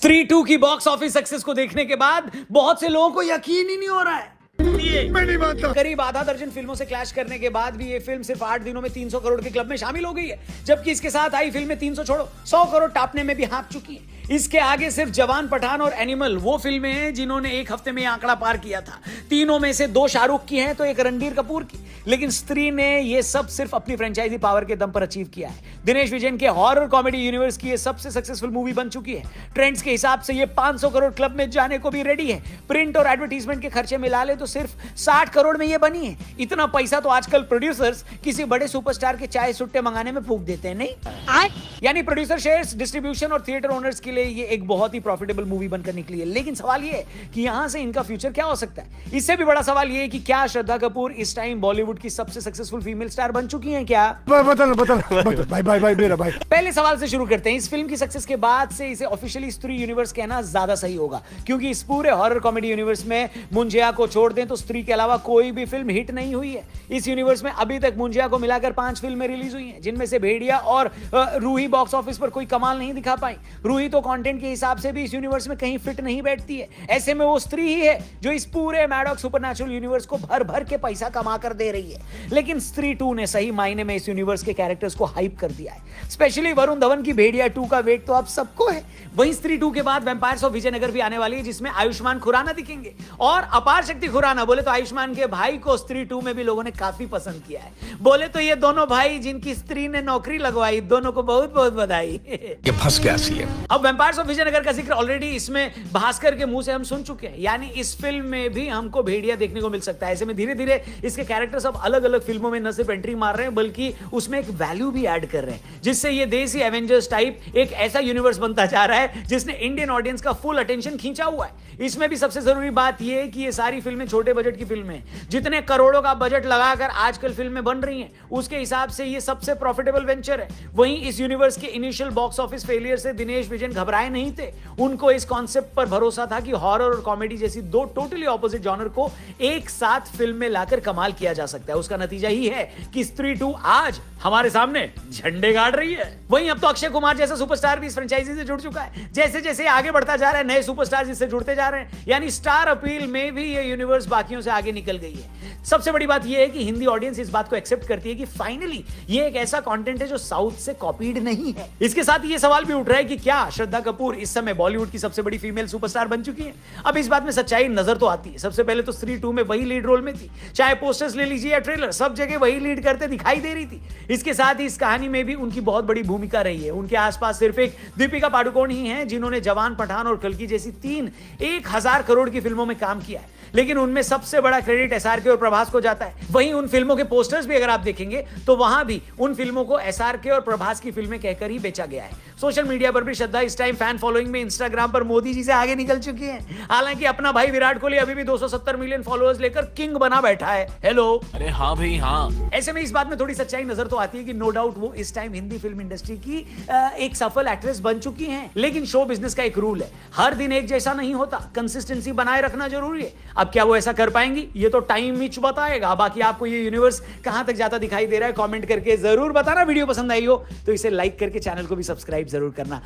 स्त्री 2 की box office success को देखने के बाद बहुत से लोगों को यकीन ही नहीं हो रहा है। मैं नहीं मानता। करीब आधा दर्जन फिल्मों से क्लैश करने के बाद भी ये फिल्म सिर्फ 8 दिनों में 300 करोड़ के क्लब में शामिल हो गई है, जबकि इसके साथ आई फिल्में 300 छोड़ो 100 करोड़ टापने में भी हाँप चुकी हैं। इसके आगे सिर्फ जवान, पठान और एनिमल वो फिल्में हैं जिन्होंने एक हफ्ते में आंकड़ा पार किया था। तीनों में से 2 शाहरुख की हैं तो एक रणबीर कपूर की, लेकिन स्त्री ने ये सब सिर्फ अपनी फ्रेंचाइजी पावर के दम पर अचीव किया है। दिनेश विजयन के हॉरर कॉमेडी यूनिवर्स की ये सबसे सक्सेसफुल मूवी बन चुकी है। ट्रेंड्स के हिसाब से ये 500 करोड़ क्लब में जाने को भी रेडी है। प्रिंट और एडवर्टीजमेंट के खर्चे मिला ले तो सिर्फ 60 करोड़ में ये बनी है। इतना पैसा तो आजकल प्रोड्यूसर्स किसी बड़े सुपरस्टार के चाय सुट्टे मंगाने में फूंक देते हैं, नहीं? यानी प्रोड्यूसर शेयर्स, डिस्ट्रीब्यूशन और थिएटर ओनर्स के लिए ये एक बहुत ही प्रॉफिटेबल मूवी बनकर निकली है। लेकिन सवाल ये है कि यहां से इनका फ्यूचर क्या हो सकता है। इससे भी बड़ा सवाल ये है कि क्या श्रद्धा कपूर इस टाइम बॉलीवुड की सबसे सक्सेसफुल फीमेल स्टार बन चुकी हैं क्या? बदल भाई मेरा भाई। पहले सवाल से शुरू करते हैं। इस फिल्म की सक्सेस के बाद से इसे ऑफिशियली स्त्री यूनिवर्स कहना ज्यादा सही होगा, क्योंकि इस पूरे हॉरर कॉमेडी यूनिवर्स में मुंजिया को छोड़ दें तो स्त्री के अलावा कोई भी फिल्म हिट नहीं हुई है। इस यूनिवर्स में अभी तक मुंजिया को मिलाकर 5 फिल्में रिलीज हुई हैं, जिनमें से भेड़िया और रूही बॉक्स ऑफिस पर कोई कमाल नहीं दिखा पाई। रूही तो कंटेंट के हिसाब से भी इस यूनिवर्स में कहीं फिट नहीं बैठती है। ऐसे में वो स्त्री ही है जो इस पूरे मैडॉक सुपरनैचुरल यूनिवर्स को भर भर के पैसा कमा कर दे रही है। लेकिन स्त्री 2 ने सही मायने में इस यूनिवर्स के कैरेक्टर्स को हाइप कर दिया है। स्पेशली वरुण धवन की भेड़िया 2 का वेट तो आप सबको है। वहीं स्त्री 2 के बाद वैम्पायर्स ऑफ विजयनगर भी आने वाली है, जिसमें आयुष्मान खुराना दिखेंगे। और अपार शक्ति खुराना बोले तो आयुष्मान के भाई को स्त्री 2 में भी लोगों ने काफी पसंद किया है। बोले तो ये दोनों भाई जिनकी स्त्री ने नौकरी लगवाई, दोनों को बहुत बहुत बधाई। ये फंस गया सीएम। अब वैम्पायर्स ऑफ विजयनगर का जिक्र ऑलरेडी इसमें भास्कर के मुंह से हम सुन चुके हैं, यानी इस फिल्म में भी हमको भेड़िया देखने को मिल सकता है। ऐसे में धीरे धीरे इसके कैरेक्टर्स अब अलग अलग फिल्मों में न सिर्फ एंट्री मार रहे हैं, बल्कि उसमें एक वैल्यू भी ऐड कर रहे हैं, जिससे ये देसी एवेंजर्स टाइप एक ऐसा यूनिवर्स बनता जा रहा है जिसने इंडियन ऑडियंस का फुल अटेंशन खींचा हुआ है। इसमें भी सबसे जरूरी बात यह है कि ये सारी फिल्में छोटे बजट की फिल्में हैं। जितने करोड़ों का बजट लगाकर आजकल फिल्में बन रही हैं, उसके हिसाब से ये सबसे प्रॉफिटेबल वेंचर है। वहीं इस यूनिवर्स के इनिशियल बॉक्स ऑफिस फेलियर से दिनेश विजयन घबराए नहीं थे। उनको इस कॉन्सेप्ट पर भरोसा था कि हॉरर और कॉमेडी जैसी 2 टोटली ऑपोजिट जॉनर को एक साथ फिल्म में लाकर कमाल किया जा सकता है। उसका नतीजा ही है कि स्त्री 2 आज हमारे सामने झंडे गाड़ रही है। वहीं अब तो अक्षय कुमार जैसा सुपरस्टार भी इस फ्रेंचाइजी से जुड़ चुका है। जैसे जैसे आगे बढ़ता जा रहा है, नए सुपरस्टार इससे जुड़ते जा रहे हैं, यानी स्टार अपील में भी ये यूनिवर्स बाकियों से आगे निकल गई है। सबसे बड़ी बात यह है कि हिंदी ऑडियंस इस बात को एक्सेप्ट करती है कि फाइनली ये एक ऐसा कंटेंट है जो साउथ से कॉपीड नहीं है। इसके साथ ये सवाल भी उठ रहा है कि क्या श्रद्धा कपूर इस समय बॉलीवुड की सबसे बड़ी फीमेल सुपरस्टार बन चुकी है? अब इस बात में सच्चाई नजर तो आती है। सबसे पहले तो स्त्री 2 में वही लीड रोल में थी, चाहे पोस्टर्स ले लीजिए या ट्रेलर, सब जगह वही लीड करते दिखाई दे रही थी। इसके साथ ही इस कहानी में भी उनकी बहुत बड़ी भूमिका रही है। उनके आसपास सिर्फ एक दीपिका पादुकोण ही हैं जिन्होंने जवान, पठान और कल्कि जैसी 3 1000 करोड़ की फिल्मों में काम किया है, लेकिन उनमें सबसे बड़ा क्रेडिट एसआरके और प्रभास को जाता है। वहीं उन फिल्मों के पोस्टर्स भी अगर आप देखेंगे तो वहां भी उन फिल्मों को एसआरके और प्रभास की फिल्में कहकर ही बेचा गया है। सोशल मीडिया पर भी श्रद्धा इस टाइम फैन फॉलोइंग में इंस्टाग्राम पर मोदी जी से आगे निकल चुकी हैं। हालांकि अपना भाई विराट कोहली अभी भी 270 मिलियन फॉलोअर्स लेकर किंग बना बैठा है। हेलो, अरे हाँ भाई हाँ। ऐसे में इस बात में थोड़ी सच्चाई नजर तो आती है कि नो डाउट वो इस टाइम हिंदी फिल्म इंडस्ट्री की एक सफल एक्ट्रेस बन चुकी हैं। लेकिन शो बिजनेस का एक रूल है, हर दिन एक जैसा नहीं होता, कंसिस्टेंसी बनाए रखना जरूरी है। अब क्या वो ऐसा कर पाएंगी, ये तो टाइम ही बताएगा। बाकी आपको ये यूनिवर्स कहां तक जाता दिखाई दे रहा है, कमेंट करके जरूर बताना। वीडियो पसंद आई हो तो इसे लाइक करके चैनल को भी सब्सक्राइब जरूर करना।